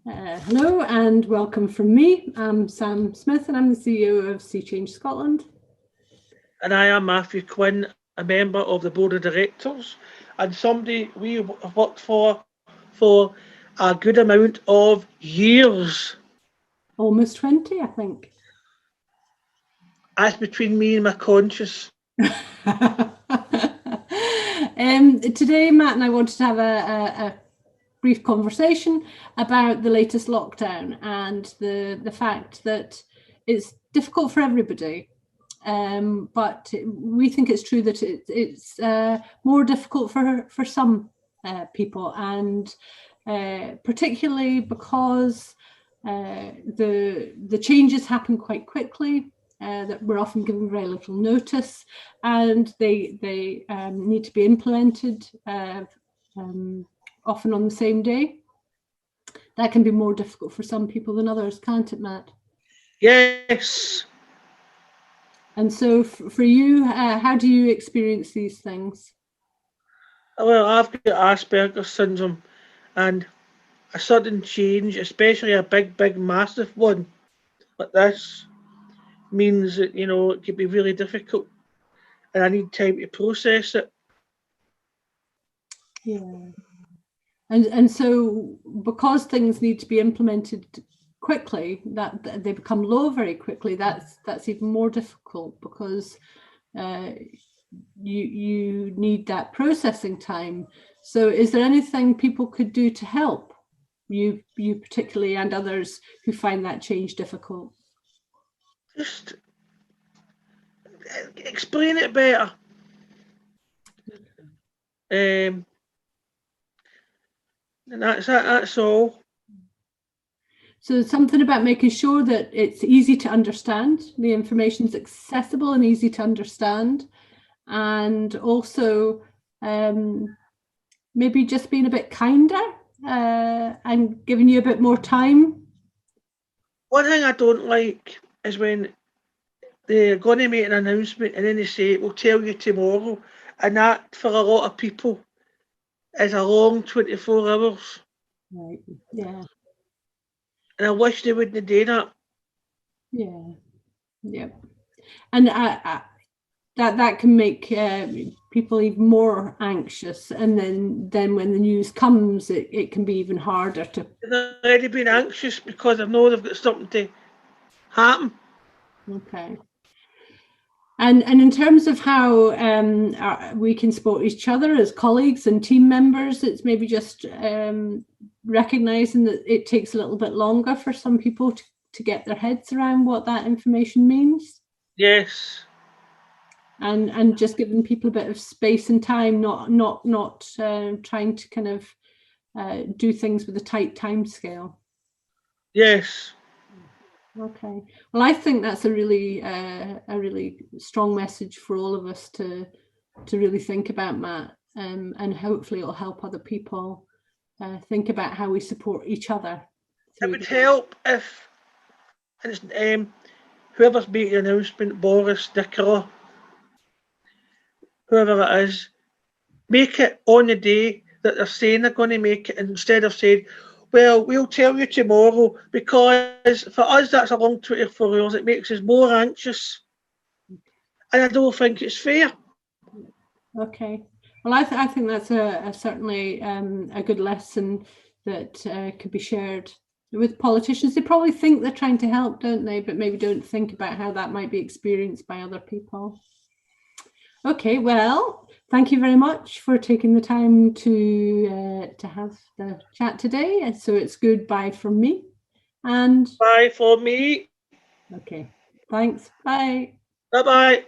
Hello and welcome from me. I'm Sam Smith and I'm the CEO of Sea Change Scotland. And I am Matthew Quinn, a member of the board of directors and somebody we have worked for a good amount of years. Almost 20, I think. That's between me and my conscience. Today, Matt and I wanted to have a brief conversation about the latest lockdown and the fact that it's difficult for everybody. But we think it's true that it's more difficult for some people, and particularly because the changes happen quite quickly. That we're often given very little notice, and they need to be implemented often on the same day. That can be more difficult for some people than others, can't it, Matt? Yes. And so for you, how do you experience these things? Well, I've got Aspergers syndrome, and a sudden change, especially a big, massive one like this, means that, it can be really difficult, and I need time to process it. Yeah. And so because things need to be implemented quickly, that they become low very quickly, that's even more difficult because you need that processing time. So is there anything people could do to help you particularly and others who find that change difficult? Just explain it better. And that's all. So something about making sure that it's easy to understand, the information is accessible and easy to understand, and also maybe just being a bit kinder and giving you a bit more time. One thing I don't like is when they're going to make an announcement and then they say, we'll tell you tomorrow, and that for a lot of people is a long 24 hours. Right, yeah. And I wish they wouldn't do that. Yeah, yeah. And that can make people even more anxious, and then when the news comes, it can be even harder to. They've already been anxious because I know they've got something to happen. Okay. And in terms of how we can support each other as colleagues and team members, it's maybe just recognising that it takes a little bit longer for some people to get their heads around what that information means. Yes. And just giving people a bit of space and time, not trying to kind of do things with a tight time scale. Yes. Okay. Well, I think that's a really strong message for all of us to really think about, Matt, and hopefully it'll help other people think about how we support each other. It would help if whoever's making the announcement, Boris, Nicola, whoever it is, make it on the day that they're saying they're going to make it, instead of saying, well, we'll tell you tomorrow, because for us that's a long 24 hours. It makes us more anxious, and I don't think it's fair. Okay. Well, I think that's certainly a good lesson that could be shared with politicians. They probably think they're trying to help, don't they? But maybe don't think about how that might be experienced by other people. Okay, well, thank you very much for taking the time to have the chat today. So it's goodbye from me. And bye for me. Okay, thanks. Bye. Bye-bye.